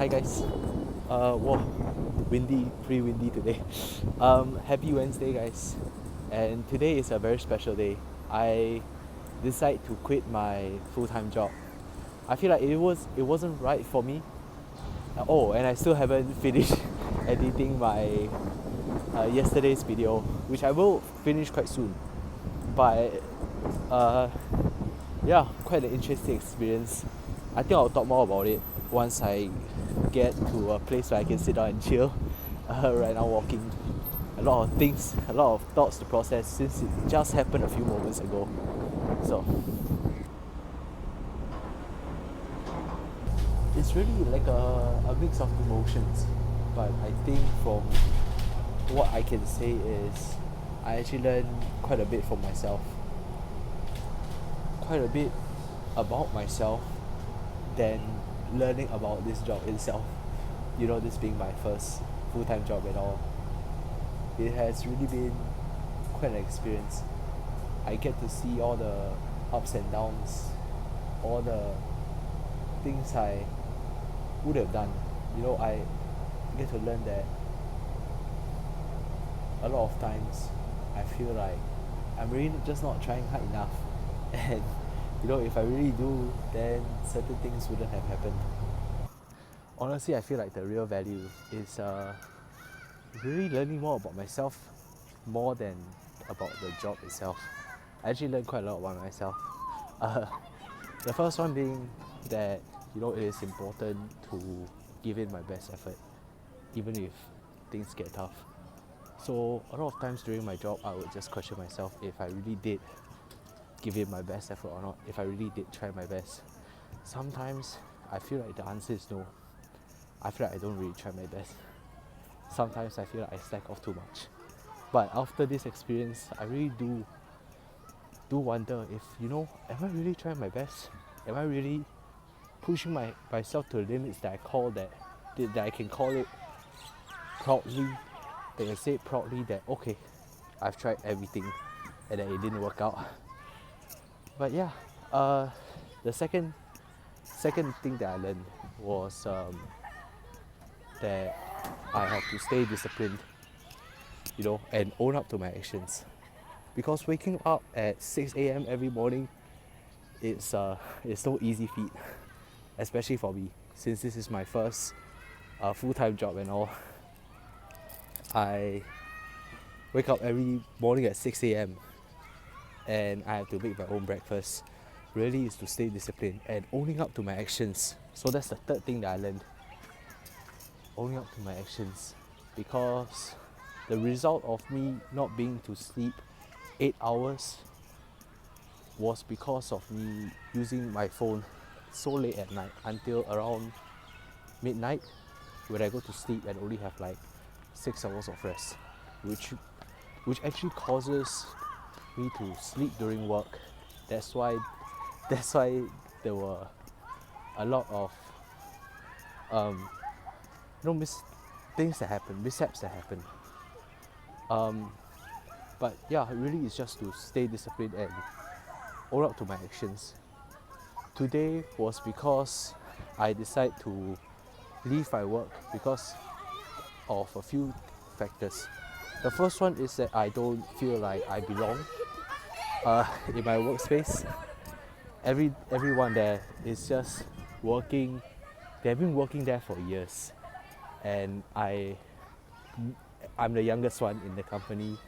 Hi guys. Whoa, windy, pretty windy today. Happy Wednesday, guys. And today is a very special day. I decide to quit my full-time job. I feel like it wasn't right for me. Oh, and I still haven't finished editing my yesterday's video, which I will finish quite soon. But uh, yeah, quite an interesting experience. I think I'll talk more about it once I get to a place where I can sit down and chill. Right now, walking, a lot of things, a lot of thoughts to process since it just happened a few moments ago. So it's really like a mix of emotions. But I think from what I can say is I actually learned quite a bit from myself, quite a bit about myself than learning about this job itself. You know, this being my first full-time job at all. It has really been quite an experience. I get to see all the ups and downs, all the things I would have done. You know, I get to learn that a lot of times I feel like I'm really just not trying hard enough. And you know, if I really do, then certain things wouldn't have happened. Honestly, I feel like the real value is really learning more about myself more than about the job itself. I actually learned quite a lot about myself. Uh, the first one being that you know it is important to give in my best effort, even if things get tough. So a lot of times during my job, I would just question myself if I really did give it my best effort or not, if I really did try my best. Sometimes I feel like the answer is no. I feel like I don't really try my best. Sometimes I feel like I slack off too much. But after this experience, I really do wonder if, you know, am I really trying my best? Am I really pushing myself to the limits that that I can call it proudly, that I say proudly that okay, I've tried everything and that it didn't work out. But yeah, uh, the second thing that I learned was that I have to stay disciplined, you know, and own up to my actions. Because waking up at 6 a.m. every morning, it's no easy feat, especially for me, since this is my first full-time job and all. I wake up every morning at 6 a.m. and I have to make my own breakfast. Really is to stay disciplined and owning up to my actions. So that's the third thing that I learned. Owning up to my actions. Because the result of me not being to sleep 8 hours was because of me using my phone so late at night until around midnight when I go to sleep and only have like 6 hours of rest, which actually causes me to sleep during work. That's why there were a lot of um, you know, things that happen, mishaps that happen. Um, but yeah, really it's just to stay disciplined and own up to my actions. Today was because I decided to leave my work because of a few factors. The first one is that I don't feel like I belong in my workspace. Everyone there is just working. They've been working there for years, and I'm the youngest one in the company.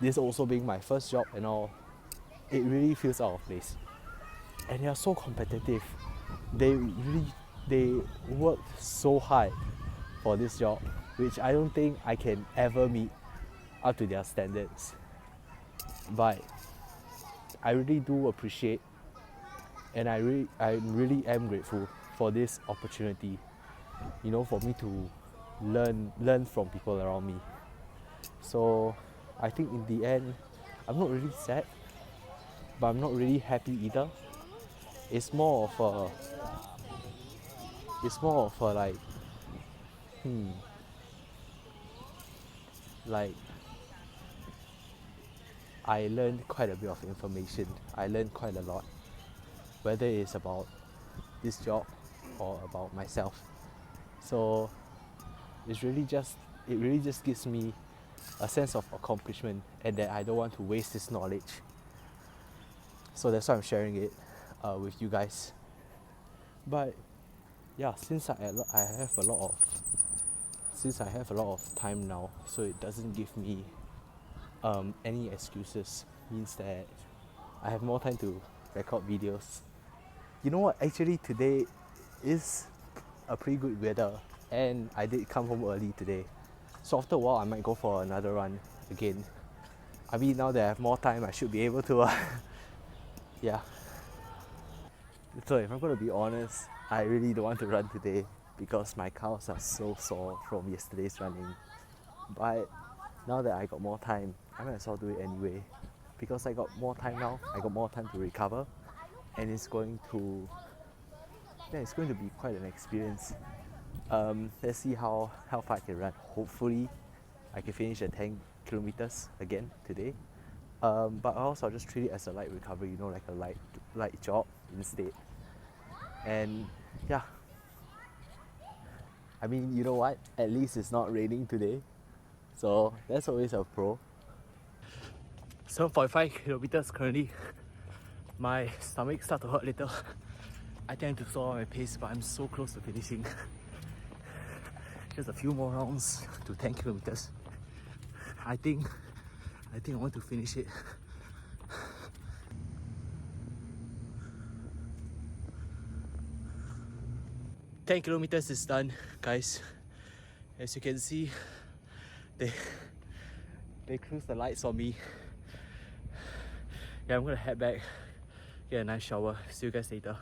This also being my first job and all, it really feels out of place. And they are so competitive. They worked so hard for this job, which I don't think I can ever meet up to their standards. But I really do appreciate, and I really am grateful for this opportunity, you know, for me to learn from people around me. So I think in the end, I'm not really sad, but I'm not really happy either. It's more of a like hmm like I learned quite a bit of information. I learned quite a lot, whether it's about this job or about myself. So it really just gives me a sense of accomplishment and that I don't want to waste this knowledge. So that's why I'm sharing it with you guys. But yeah, since I have a lot of time now, so it doesn't give me any excuses. Means that I have more time to record videos. You know what? Actually, today is a pretty good weather, and I did come home early today. So after a while, I might go for another run again. I mean, now that I have more time, I should be able to. Yeah. So if I'm gonna be honest, I really don't want to run today because my calves are so sore from yesterday's running. But now that I got more time, I might as well do it anyway. Because I got more time now, I got more time to recover, and it's going to be quite an experience. Let's see how far I can run. Hopefully, I can finish the 10 kilometers again today. But also I'll just treat it as a light recovery, like a light jog instead. And yeah, I mean, you know what? At least it's not raining today, so that's always a pro. 7.5 kilometers currently. My stomach starts to hurt a little. I tend to slow my pace, but I'm so close to finishing. Just a few more rounds to 10 kilometers. I think I want to finish it. Ten kilometers is done, guys. As you can see, they close the lights on me. Yeah, I'm gonna head back, get a nice shower. See you guys later.